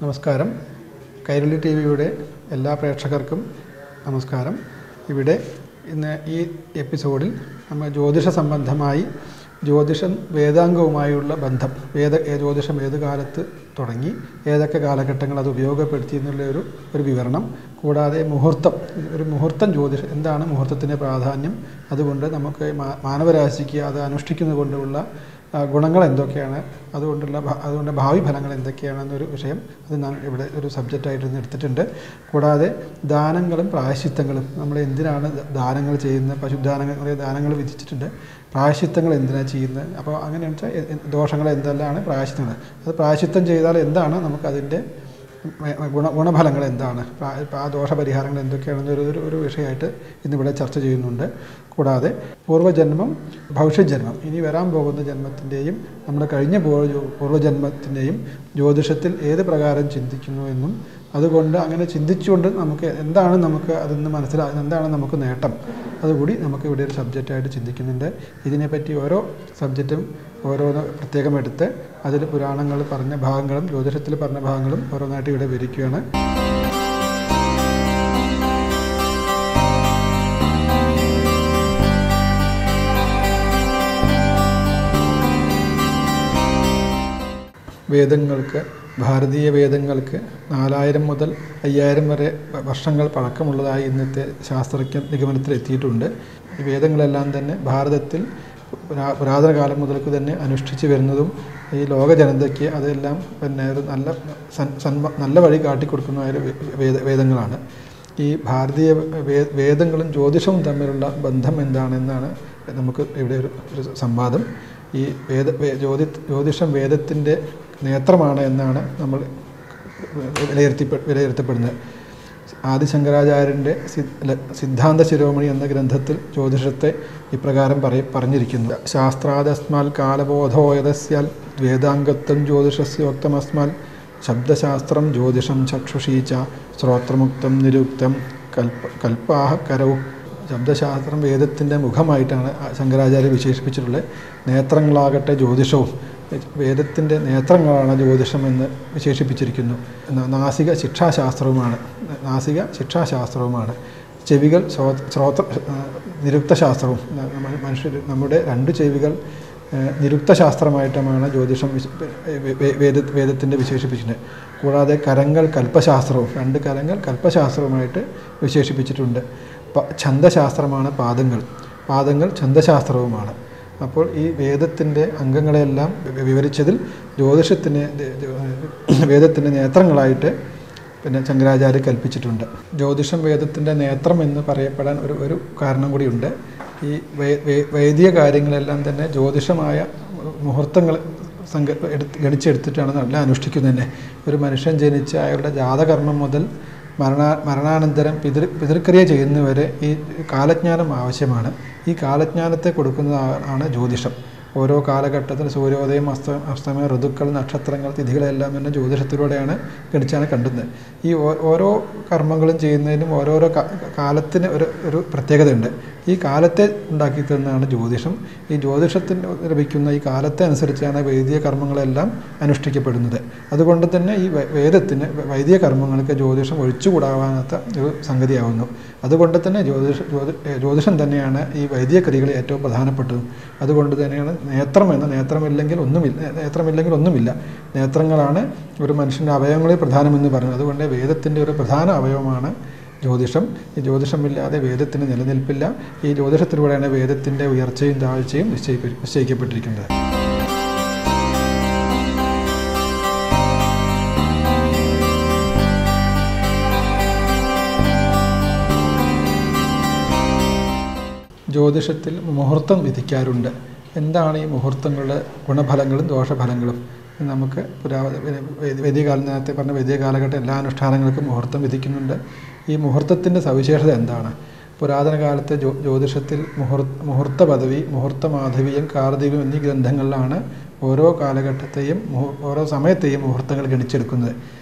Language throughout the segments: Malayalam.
നമസ്കാരം. കൈരളി ടി വിയുടെ എല്ലാ പ്രേക്ഷകർക്കും നമസ്കാരം. ഇവിടെ ഇന്ന് ഈ എപ്പിസോഡിൽ നമ്മൾ ജ്യോതിഷ സംബന്ധമായി ജ്യോതിഷം വേദാംഗവുമായുള്ള ബന്ധം, ജ്യോതിഷം ഏത് കാലത്ത് തുടങ്ങി ഏതൊക്കെ കാലഘട്ടങ്ങൾ അത് ഉപയോഗപ്പെടുത്തി എന്നുള്ള ഒരു വിവരണം, കൂടാതെ മുഹൂർത്തം ജ്യോതിഷം എന്താണ്, മുഹൂർത്തത്തിൻ്റെ പ്രാധാന്യം, അതുകൊണ്ട് നമുക്ക് മാനവരാശിക്ക് അത് അനുഷ്ഠിക്കുന്നത് കൊണ്ടുള്ള ഗുണങ്ങൾ എന്തൊക്കെയാണ്, അതുകൊണ്ട് ഭാവി ഫലങ്ങൾ എന്തൊക്കെയാണെന്നൊരു വിഷയം അത് ഞാൻ ഇവിടെ ഒരു സബ്ജക്റ്റായിട്ട് എടുത്തിട്ടുണ്ട്. കൂടാതെ ദാനങ്ങളും പ്രായശ്ചിത്തങ്ങളും, നമ്മൾ എന്തിനാണ് ദാനങ്ങൾ ചെയ്യുന്നത്, ദാനങ്ങൾ വിധിച്ചിട്ടുണ്ട്, പ്രായശ്ചിത്തങ്ങൾ എന്തിനാണ് ചെയ്യുന്നത്, അപ്പോൾ അങ്ങനെയാണെന്ന് വെച്ചാൽ ദോഷങ്ങൾ എന്തെല്ലാമാണ് പ്രായശ്ചിത്തങ്ങൾ, അത് പ്രായശ്ചിത്തം ചെയ്താൽ എന്താണ് നമുക്കതിൻ്റെ ഗുണഫലങ്ങൾ എന്താണ്, ആ ദോഷപരിഹാരങ്ങൾ എന്തൊക്കെയാണെന്നൊരു വിഷയമായിട്ട് ഇന്നിവിടെ ചർച്ച ചെയ്യുന്നുണ്ട്. കൂടാതെ പൂർവ്വജന്മം, ഭവിഷ്യജന്മം, ഇനി വരാൻ പോകുന്ന ജന്മത്തിൻ്റെയും നമ്മുടെ കഴിഞ്ഞ പൂർവ്വജന്മത്തിൻ്റെയും ജ്യോതിഷത്തിൽ ഏത് പ്രകാരം ചിന്തിക്കുന്നു എന്നും, അതുകൊണ്ട് അങ്ങനെ ചിന്തിച്ചുകൊണ്ട് നമുക്ക് അതിൽ നിന്ന് എന്താണ് നമുക്ക് നേട്ടം, അതുകൂടി നമുക്ക് ഇവിടെ ഒരു സബ്ജക്റ്റായിട്ട് ചിന്തിക്കുന്നുണ്ട്. ഇതിനെപ്പറ്റി ഓരോ സബ്ജക്റ്റും ഓരോന്ന് പ്രത്യേകം എടുത്ത് അതിൽ പുരാണങ്ങൾ പറഞ്ഞ ഭാഗങ്ങളും ജ്യോതിഷത്തിൽ പറഞ്ഞ ഭാഗങ്ങളും ഓരോന്നായിട്ട് ഇവിടെ വിവരിക്കുകയാണ്. ഭാരതീയ വേദങ്ങൾക്ക് 4000 മുതൽ 5000 വരെ വർഷങ്ങൾ പഴക്കമുള്ളതായി ഇന്നത്തെ ശാസ്ത്രജ്ഞ നിഗമനത്തിലെത്തിയിട്ടുണ്ട്. ഈ വേദങ്ങളെല്ലാം തന്നെ ഭാരതത്തിൽ പുരാതന കാലം മുതൽക്ക് തന്നെ അനുഷ്ഠിച്ച് വരുന്നതും ഈ ലോക ജനതയ്ക്ക് അതെല്ലാം പിന്നെ ഒരു നല്ല വഴി കാട്ടിക്കൊടുക്കുന്നതായ വേദങ്ങളാണ്. ഈ ഭാരതീയ വേദങ്ങളും ജ്യോതിഷവും തമ്മിലുള്ള ബന്ധം എന്താണെന്നാണ് നമുക്ക് ഇവിടെ ഒരു സംവാദം. ഈ ജ്യോതിഷം വേദത്തിൻ്റെ നേത്രമാണ് എന്നാണ് നമ്മൾ വിലയിരുത്തപ്പെടുന്നത്. ആദിശങ്കരാചാര്യൻ്റെ സിദ്ധാന്ത ശിരോമണി എന്ന ഗ്രന്ഥത്തിൽ ജ്യോതിഷത്തെ ഇപ്രകാരം പറഞ്ഞിരിക്കുന്നു: ശാസ്ത്രാദസ്മാൽ കാലബോധോയതസ്യാൽ വേദാംഗത്വം ജ്യോതിഷസ്യോക്തമസ്മാൽ ശബ്ദശാസ്ത്രം ജ്യോതിഷം ചക്ഷുഷീച്ച ശ്രോത്രമുക്തം നിരുക്തം കൽപ്പാഹ കരവും. ശബ്ദശാസ്ത്രം വേദത്തിൻ്റെ മുഖമായിട്ടാണ് ശങ്കരാചാര്യ വിശേഷിപ്പിച്ചിട്ടുള്ളത്. നേത്രങ്ങളാകട്ടെ ജ്യോതിഷവും, വേദത്തിൻ്റെ നേത്രങ്ങളാണ് ജ്യോതിഷം എന്ന് വിശേഷിപ്പിച്ചിരിക്കുന്നു. നാസിക ശിക്ഷാശാസ്ത്രവുമാണ്. ചെവികൾ നിരുക്തശാസ്ത്രവും. നമ്മുടെ 2 ചെവികൾ നിരുക്തശാസ്ത്രമായിട്ടുമാണ് ജ്യോതിഷം വേദത്തിൻ്റെ വിശേഷിപ്പിച്ചിട്ടുണ്ട്. കൂടാതെ കരങ്ങൾ കൽപ്പശാസ്ത്രവും, 2 കരങ്ങൾ കൽപ്പശാസ്ത്രവുമായിട്ട് വിശേഷിപ്പിച്ചിട്ടുണ്ട്. ഛന്ദശാസ്ത്രമാണ് പാദങ്ങൾ ഛന്ദശാസ്ത്രവുമാണ്. അപ്പോൾ ഈ വേദത്തിൻ്റെ അംഗങ്ങളെല്ലാം വിവരിച്ചതിൽ വേദത്തിൻ്റെ നേത്രങ്ങളായിട്ട് പിന്നെ ശങ്കരാചാര്യ കൽപ്പിച്ചിട്ടുണ്ട്. ജ്യോതിഷം വേദത്തിൻ്റെ നേത്രം എന്ന് പറയപ്പെടാൻ ഒരു കാരണം കൂടിയുണ്ട്. ഈ വൈദിക കാര്യങ്ങളെല്ലാം തന്നെ ജ്യോതിഷമായ മുഹൂർത്തങ്ങൾ ഗണിച്ചെടുത്തിട്ടാണ് നല്ല അനുഷ്ഠിക്കുന്നത് തന്നെ. ഒരു മനുഷ്യൻ ജനിച്ച് അയാളുടെ ജാതകർമ്മം മുതൽ മരണാനന്തരം പിതൃക്രിയ ചെയ്യുന്നവരെ ഈ കാലജ്ഞാനം ആവശ്യമാണ്. ഈ കാലജ്ഞാനത്തെ കൊടുക്കുന്നതാണ് ജ്യോതിഷം. ഓരോ കാലഘട്ടത്തിൽ സൂര്യോദയം, അസ്തമയം, ഋതുക്കൾ, നക്ഷത്രങ്ങൾ, തിഥികളെല്ലാം തന്നെ ജ്യോതിഷത്തിലൂടെയാണ് ഗണിച്ചാണ് കണ്ടുന്നത്. ഈ ഓരോ കർമ്മങ്ങളും ചെയ്യുന്നതിനും ഓരോരോ കാലത്തിന് ഒരു പ്രത്യേകതയുണ്ട്. ഈ കാലത്തെ ഉണ്ടാക്കി തരുന്നതാണ് ജ്യോതിഷം. ഈ ജ്യോതിഷത്തിന് ലഭിക്കുന്ന ഈ കാലത്തെ അനുസരിച്ചാണ് വൈദിക കർമ്മങ്ങളെല്ലാം അനുഷ്ഠിക്കപ്പെടുന്നത്. അതുകൊണ്ട് തന്നെ ഈ വൈദിക കർമ്മങ്ങൾക്ക് ജ്യോതിഷം ഒഴിച്ചുകൂടാവാത്ത ഒരു സംഗതിയാവുന്നു. അതുകൊണ്ട് തന്നെ ജ്യോതിഷം തന്നെയാണ് ഈ വൈദിക ക്രിയകളിൽ ഏറ്റവും പ്രധാനപ്പെട്ടതും. അതുകൊണ്ട് തന്നെയാണ് നേത്രമില്ലെങ്കിൽ ഒന്നുമില്ല. നേത്രങ്ങളാണ് ഒരു മനുഷ്യൻ്റെ അവയവങ്ങളിൽ പ്രധാനമെന്ന് പറയുന്നത്. അതുകൊണ്ട് വേദത്തിൻ്റെ ഒരു പ്രധാന അവയവമാണ് ജ്യോതിഷം. ഈ ജ്യോതിഷമില്ലാതെ വേദത്തിന് നിലനിൽപ്പില്ല. ഈ ജ്യോതിഷത്തിലൂടെയാണ് വേദത്തിൻ്റെ ഉയർച്ചയും താഴ്ചയും നിശ്ചയിക്കപ്പെട്ടിരിക്കുന്നത്. ജ്യോതിഷത്തിൽ മുഹൂർത്തം വിധിക്കാറുണ്ട്. എന്താണ് ഈ മുഹൂർത്തങ്ങളുടെ ഗുണഫലങ്ങളും ദോഷഫലങ്ങളും? നമുക്ക് നേരത്തെ പറഞ്ഞ വൈദിക കാലഘട്ടം എല്ലാ അനുഷ്ഠാനങ്ങൾക്കും മുഹൂർത്തം വിധിക്കുന്നുണ്ട്. ഈ മുഹൂർത്തത്തിൻ്റെ സവിശേഷത എന്താണ്? പുരാതന കാലത്തെ ജ്യോതിഷത്തിൽ മുഹൂർത്ത പദവി, മുഹൂർത്ത മാധവീയം, കാർദികം എന്നീ ഗ്രന്ഥങ്ങളിലാണ് ഓരോ കാലഘട്ടത്തെയും ഓരോ സമയത്തെയും മുഹൂർത്തങ്ങൾ ഗണിച്ചെടുക്കുന്നത്.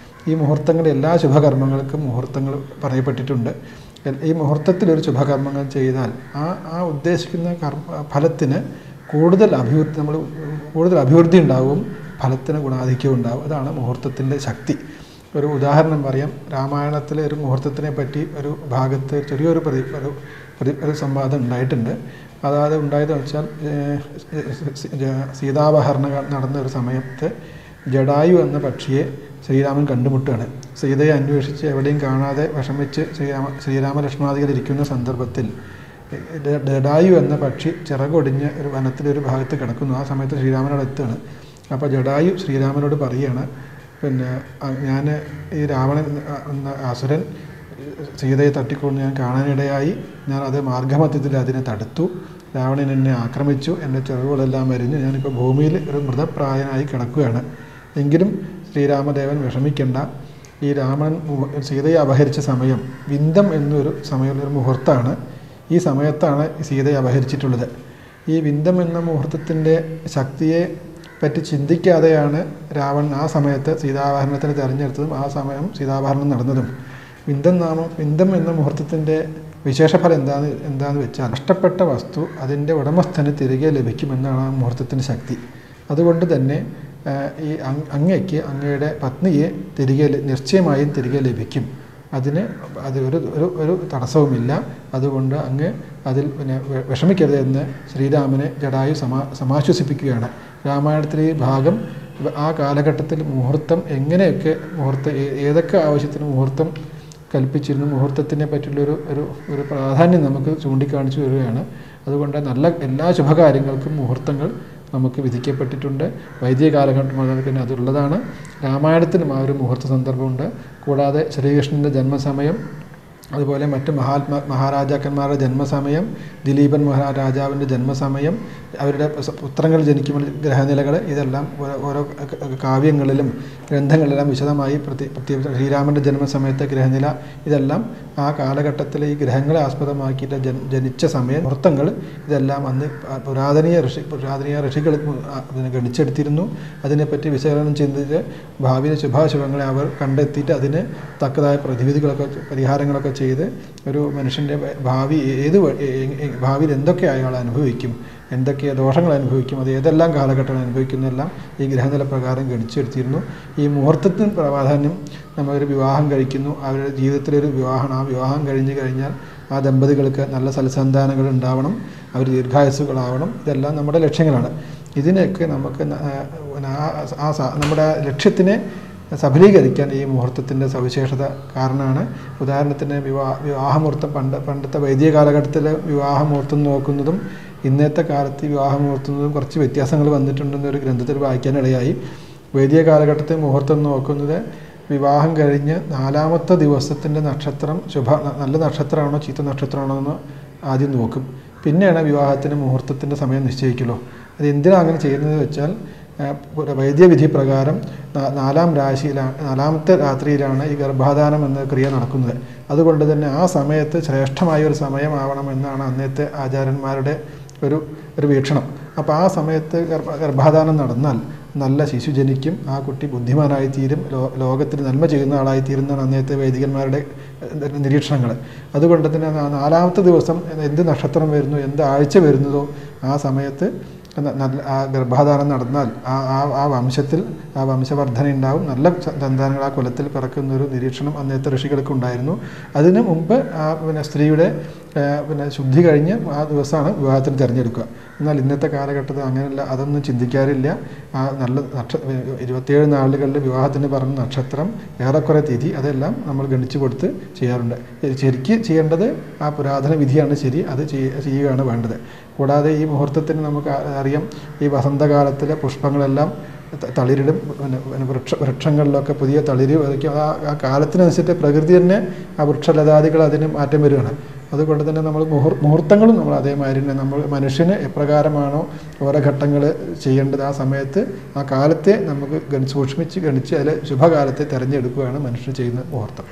ഈ മുഹൂർത്തങ്ങൾ എല്ലാ ശുഭകർമ്മങ്ങൾക്കും മുഹൂർത്തങ്ങൾ പറയപ്പെട്ടിട്ടുണ്ട്. ഈ മുഹൂർത്തത്തിലൊരു ശുഭകർമ്മങ്ങൾ ചെയ്താൽ ആ ഉദ്ദേശിക്കുന്ന ഫലത്തിന് കൂടുതൽ അഭിവൃദ്ധി ഉണ്ടാവും, ഫലത്തിന് ഗുണാധിക്യം ഉണ്ടാവും. അതാണ് മുഹൂർത്തത്തിൻ്റെ ശക്തി. ഒരു ഉദാഹരണം പറയാം. രാമായണത്തിലെ ഒരു മുഹൂർത്തത്തിനെ പറ്റി ഒരു ഭാഗത്ത് ചെറിയൊരു ഒരു സംവാദം ഉണ്ടായിട്ടുണ്ട്. അതായത് ഉണ്ടായതെന്ന് വെച്ചാൽ സീതാപഹരണം നടന്ന ഒരു സമയത്ത് ജടായു എന്ന പക്ഷിയെ ശ്രീരാമൻ കണ്ടുമുട്ടുകയാണ്. സീതയെ അന്വേഷിച്ച് എവിടെയും കാണാതെ വിഷമിച്ച് ശ്രീരാമലക്ഷ്മണാദികൾ ഇരിക്കുന്ന സന്ദർഭത്തിൽ ജടായു എന്ന പക്ഷി ചിറകൊടിഞ്ഞ് ഒരു വനത്തിലൊരു ഭാഗത്ത് കിടക്കുന്നു. ആ സമയത്ത് ശ്രീരാമനോട് എത്തുകയാണ്. അപ്പോൾ ജടായു ശ്രീരാമനോട് പറയുകയാണ്, ഞാൻ ഈ രാവണൻ എന്ന അസുരൻ സീതയെ തട്ടിക്കൊണ്ട് ഞാൻ കാണാനിടയായി. ഞാൻ അത് മാർഗമധ്യത്തിൽ അതിനെ തടുത്തു. രാവണൻ എന്നെ ആക്രമിച്ചു, എൻ്റെ ചിറകുകളെല്ലാം വരിഞ്ഞു. ഞാനിപ്പോൾ ഭൂമിയിൽ ഒരു മൃതപ്രായനായി കിടക്കുകയാണ്. എങ്കിലും ശ്രീരാമദേവൻ വിഷമിക്കേണ്ട. ഈ രാമൻ സീതയെ അപഹരിച്ച സമയം വിന്ദം എന്നൊരു സമയമുള്ളൊരു മുഹൂർത്തമാണ്. ഈ സമയത്താണ് സീതയെ അപഹരിച്ചിട്ടുള്ളത്. ഈ വിന്ദം എന്ന മുഹൂർത്തത്തിൻ്റെ ശക്തിയെ പറ്റി ചിന്തിക്കാതെയാണ് രാവണൻ ആ സമയത്ത് സീതാപഹരണത്തിന് തിരഞ്ഞെടുത്തതും ആ സമയം സീതാപഹരണം നടന്നതും. വിന്ദം എന്ന മുഹൂർത്തത്തിൻ്റെ വിശേഷഫലം എന്താണെന്ന് വെച്ചാൽ നഷ്ടപ്പെട്ട വസ്തു അതിൻ്റെ ഉടമസ്ഥന് തിരികെ ലഭിക്കുമെന്നാണ് ആ മുഹൂർത്തത്തിൻ്റെ ശക്തി. അതുകൊണ്ട് തന്നെ ഈ അങ്ങയ്ക്ക് അങ്ങയുടെ പത്നിയെ നിശ്ചയമായും തിരികെ ലഭിക്കും. അത് ഒരു തടസ്സവുമില്ല. അതുകൊണ്ട് അങ്ങ് അതിൽ വിഷമിക്കരുത് എന്ന് ശ്രീരാമനെ ജടായു സമാശ്വസിപ്പിക്കുകയാണ്. രാമായണത്തിലെ ഈ ഭാഗം ആ കാലഘട്ടത്തിൽ മുഹൂർത്തം എങ്ങനെയൊക്കെ ഏതൊക്കെ ആവശ്യത്തിന് മുഹൂർത്തം കൽപ്പിച്ചിരുന്നു, മുഹൂർത്തത്തിനെ പറ്റിയുള്ളൊരു ഒരു പ്രാധാന്യം നമുക്ക് ചൂണ്ടിക്കാണിച്ചു വരികയാണ്. അതുകൊണ്ട് എല്ലാ ശുഭകാര്യങ്ങൾക്കും മുഹൂർത്തങ്ങൾ നമുക്ക് വിധിക്കപ്പെട്ടിട്ടുണ്ട്. വൈദിക കാലഘട്ടം മുതൽ പിന്നെ അതുള്ളതാണ്. രാമായണത്തിനും ആ ഒരു മുഹൂർത്ത സന്ദർഭമുണ്ട്. കൂടാതെ ശ്രീകൃഷ്ണൻ്റെ ജന്മസമയം, അതുപോലെ മറ്റ് മഹാരാജാക്കന്മാരുടെ ജന്മസമയം, ദിലീപൻ മഹാരാജാവിൻ്റെ ജന്മസമയം, അവരുടെ പുത്രങ്ങൾ ജനിക്കുമ്പോൾ ഗ്രഹനിലകൾ, ഇതെല്ലാം ഓരോ കാവ്യങ്ങളിലും ഗ്രന്ഥങ്ങളിലെല്ലാം വിശദമായി പ്രത്യേകിച്ച് ശ്രീരാമൻ്റെ ജന്മസമയത്തെ ഗ്രഹനില, ഇതെല്ലാം ആ കാലഘട്ടത്തിലെ ഈ ഗ്രഹങ്ങളെ ആസ്പദമാക്കിയിട്ട് ജനിച്ച സമയം മുഹൂർത്തങ്ങൾ ഇതെല്ലാം അന്ന് പുരാതനീയ ഋഷികൾ ഗണിച്ചെടുത്തിരുന്നു. അതിനെപ്പറ്റി വിശകലനം ചെയ്തിട്ട് ഭാവിയിലെ ശുഭാശുഭങ്ങളെ അവർ കണ്ടെത്തിയിട്ട് അതിന് തക്കതായ പരിഹാരങ്ങളൊക്കെ ചെയ്ത് ഒരു മനുഷ്യൻ്റെ ഭാവിയിൽ എന്തൊക്കെ അയാൾ അനുഭവിക്കും, എന്തൊക്കെ ദോഷങ്ങൾ അനുഭവിക്കും, അത് ഏതെല്ലാം കാലഘട്ടങ്ങൾ അനുഭവിക്കുന്നതെല്ലാം ഈ ഗ്രഹനില പ്രകാരം ഗണിച്ചെടുത്തിരുന്നു. ഈ മുഹൂർത്തത്തിന് പ്രാധാന്യം, നമ്മളൊരു വിവാഹം കഴിക്കുന്നു, അവരുടെ ജീവിതത്തിലൊരു വിവാഹമാണ്. ആ വിവാഹം കഴിഞ്ഞു കഴിഞ്ഞാൽ ആ ദമ്പതികൾക്ക് നല്ല സൽസന്താനങ്ങൾ ഉണ്ടാവണം, അവർ ദീർഘായുസ്സുകളാവണം. ഇതെല്ലാം നമ്മുടെ ലക്ഷ്യങ്ങളാണ്. ഇതിനൊക്കെ നമുക്ക് നമ്മുടെ ലക്ഷ്യത്തിനെ സഫലീകരിക്കാൻ ഈ മുഹൂർത്തത്തിൻ്റെ സവിശേഷത കാരണമാണ്. ഉദാഹരണത്തിന് വിവാഹമുഹൂർത്തം പണ്ടത്തെ വൈദിക കാലഘട്ടത്തിലെ വിവാഹമുഹൂർത്തം നോക്കുന്നതും ഇന്നത്തെ കാലത്ത് വിവാഹമുഹൂർത്തുന്നതും കുറച്ച് വ്യത്യാസങ്ങൾ വന്നിട്ടുണ്ടെന്നൊരു ഗ്രന്ഥത്തിൽ വായിക്കാനിടയായി. വൈദിക കാലഘട്ടത്തിൽ മുഹൂർത്തം നോക്കുന്നത് വിവാഹം കഴിഞ്ഞ് 4ാമത്തെ ദിവസത്തിൻ്റെ നക്ഷത്രം നല്ല നക്ഷത്രമാണോ ചീത്ത നക്ഷത്രമാണോ എന്ന് ആദ്യം നോക്കും. പിന്നെയാണ് വിവാഹത്തിന് മുഹൂർത്തത്തിൻ്റെ സമയം നിശ്ചയിക്കുള്ളൂ. അത് എന്തിനാണ് അങ്ങനെ ചെയ്യുന്നത് വെച്ചാൽ വൈദ്യ വിധി പ്രകാരം 4ാമത്തെ രാത്രിയിലാണ് ഈ ഗർഭാധാനം എന്ന ക്രിയ നടക്കുന്നത്. അതുകൊണ്ട് തന്നെ ആ സമയത്ത് ശ്രേഷ്ഠമായ ഒരു സമയമാവണമെന്നാണ് അന്നത്തെ ആചാര്യന്മാരുടെ ഒരു വീക്ഷണം. അപ്പോൾ ആ സമയത്ത് ഗർഭാധാനം നടന്നാൽ നല്ല ശിശു ജനിക്കും, ആ കുട്ടി ബുദ്ധിമാനായിത്തീരും, ലോകത്തിന് നന്മ ചെയ്യുന്ന ആളായിത്തീരുന്നതാണ് അന്നത്തെ വൈദികന്മാരുടെ നിരീക്ഷണങ്ങൾ. അതുകൊണ്ട് തന്നെ 4ാമത്തെ ദിവസം എന്ത് നക്ഷത്രം വരുന്നു, എന്ത് ആഴ്ച വരുന്നതോ ആ സമയത്ത് ആ ഗർഭാധാനം നടന്നാൽ ആ വംശത്തിൽ ആ വംശവർദ്ധന ഉണ്ടാവും, നല്ല സന്താനങ്ങൾ ആ കുലത്തിൽ പിറക്കുന്നൊരു നിരീക്ഷണം അന്നത്തെ ഋഷികൾക്ക് ഉണ്ടായിരുന്നു. അതിന് മുമ്പ് സ്ത്രീയുടെ ശുദ്ധി കഴിഞ്ഞ് ആ ദിവസമാണ് വിവാഹത്തിന് തിരഞ്ഞെടുക്കുക. എന്നാൽ ഇന്നത്തെ കാലഘട്ടത്തിൽ അങ്ങനെയല്ല, അതൊന്നും ചിന്തിക്കാറില്ല. ആ നല്ല 27 നാളുകളിൽ വിവാഹത്തിന് പറഞ്ഞ നക്ഷത്രം, ഏറെക്കുറെ തിഥി, അതെല്ലാം നമ്മൾ ഗണിച്ചു കൊടുത്ത് ചെയ്യാറുണ്ട്. ശരിക്ക് ചെയ്യേണ്ടത് ആ പുരാതന വിധിയാണ് ശരി, അത് ചെയ്യുകയാണ് വേണ്ടത്. കൂടാതെ ഈ മുഹൂർത്തത്തിന് നമുക്ക് അറിയാം, ഈ വസന്തകാലത്തിലെ പുഷ്പങ്ങളെല്ലാം തളിരിടും. വൃക്ഷങ്ങളിലൊക്കെ പുതിയ തളിര് വയ്ക്കും. ആ കാലത്തിനനുസരിച്ച് പ്രകൃതി തന്നെ ആ വൃക്ഷലതാദികൾ അതിന് മാറ്റം വരികയാണ്. അതുകൊണ്ട് തന്നെ നമ്മൾ മുഹൂർത്തങ്ങളും നമ്മൾ അതേമാതിരി തന്നെ നമ്മൾ മനുഷ്യന് എപ്രകാരമാണോ ഓരോ ഘട്ടങ്ങൾ ചെയ്യേണ്ടത് ആ സമയത്ത് ആ കാലത്തെ നമുക്ക് സൂക്ഷ്മിച്ച് ഗണിച്ച് അതിൽ ശുഭകാലത്തെ തിരഞ്ഞെടുക്കുകയാണ് മനുഷ്യർ ചെയ്യുന്ന മുഹൂർത്തം.